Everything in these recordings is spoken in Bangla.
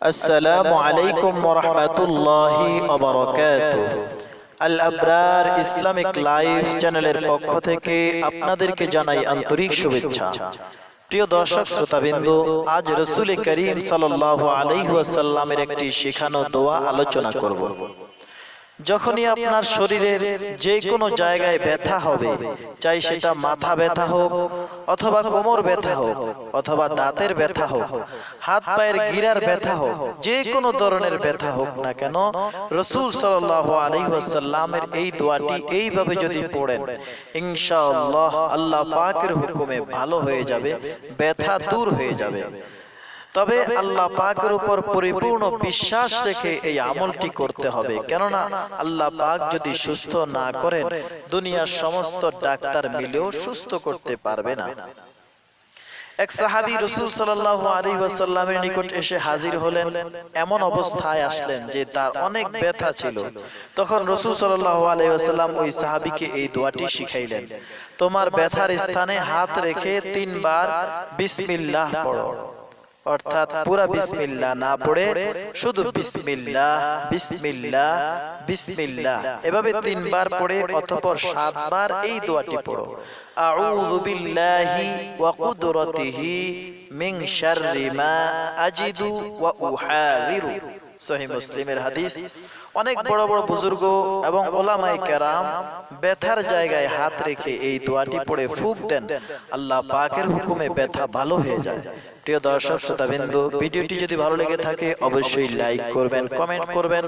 আসসালামু আলাইকুম ওয়া রাহমাতুল্লাহি ওয়া বারাকাতুহু। আল আবরার ইসলামিক লাইফ চ্যানেলের পক্ষ থেকে আপনাদেরকে জানাই আন্তরিক শুভেচ্ছা। প্রিয় দর্শক শ্রোতাবৃন্দ, আজ রাসূল করিম সাল্লাল্লাহু আলাইহি ওয়াসাল্লামের একটি শেখানো দোয়া আলোচনা করব। যখনই আপনার শরীরের যে কোনো জায়গায় ব্যথা হবে, চাই সেটা মাথা ব্যথা হোক অথবা কোমর ব্যথা হোক অথবা দাঁতের ব্যথা হোক, হাত পায়ের গিরার ব্যথা হোক, যে কোনো ধরনের ব্যথা হোক না কেন, রাসূল সাল্লাল্লাহু আলাইহি ওয়াসাল্লামের এই দোয়াটি এইভাবে যদি পড়েন, ইনশাআল্লাহ আল্লাহ পাকের হুকুমে ভালো হয়ে যাবে, ব্যথা দূর হয়ে যাবে। তবে আল্লাহ পাকের উপর পরিপূর্ণ বিশ্বাস রেখে এই আমলটি করতে হবে, কেননা আল্লাহ পাক যদি সুস্থ না করেন, দুনিয়ার সমস্ত ডাক্তার মিলেও সুস্থ করতে পারবে না। এক সাহাবী রাসূল সাল্লাল্লাহু আলাইহি ওয়াসাল্লামের নিকট এসে হাজির হলেন। এমন অবস্থায় আসলেন যে তার অনেক ব্যথা ছিল। তখন রাসূল সাল্লাল্লাহু আলাইহি ওয়াসাল্লাম ওই সাহাবীকে এই দোয়াটি শিখাইলেন, তোমার ব্যথার স্থানে হাত রেখে 3 বার বিসমিল্লাহ পড়ো। অর্থাৎ পুরা বিসমিল্লাহ না পড়ে শুধু বিসমিল্লাহ বিসমিল্লাহ বিসমিল্লাহ এভাবে 3 বার পড়ে অতঃপর 7 বার এই দোয়াটি পড়ো, আউযু বিল্লাহি ওয়া কুদরাতিহি মিন শাররি মা আজিদু ওয়া উহাযিরু। সহিহ মুসলিমের হাদিস। অনেক বড় বড় বুজুর্গ এবং ওলামায়ে কেরাম ব্যথার জায়গায় হাত রেখে এই দোয়াটি পড়ে ফুঁক দেন, আল্লাহ পাকের হুকুমে ব্যথা ভালো হয়ে যায়। প্রিয় দর্শক শ্রোতাবৃন্দ, ভিডিওটি যদি ভালো লেগে থাকে অবশ্যই লাইক করবেন, কমেন্ট করবেন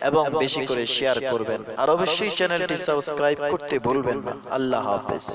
এবং বেশি করে শেয়ার করবেন, আর অবশ্যই চ্যানেলটি সাবস্ক্রাইব করতে ভুলবেন না। আল্লাহ হাফেজ।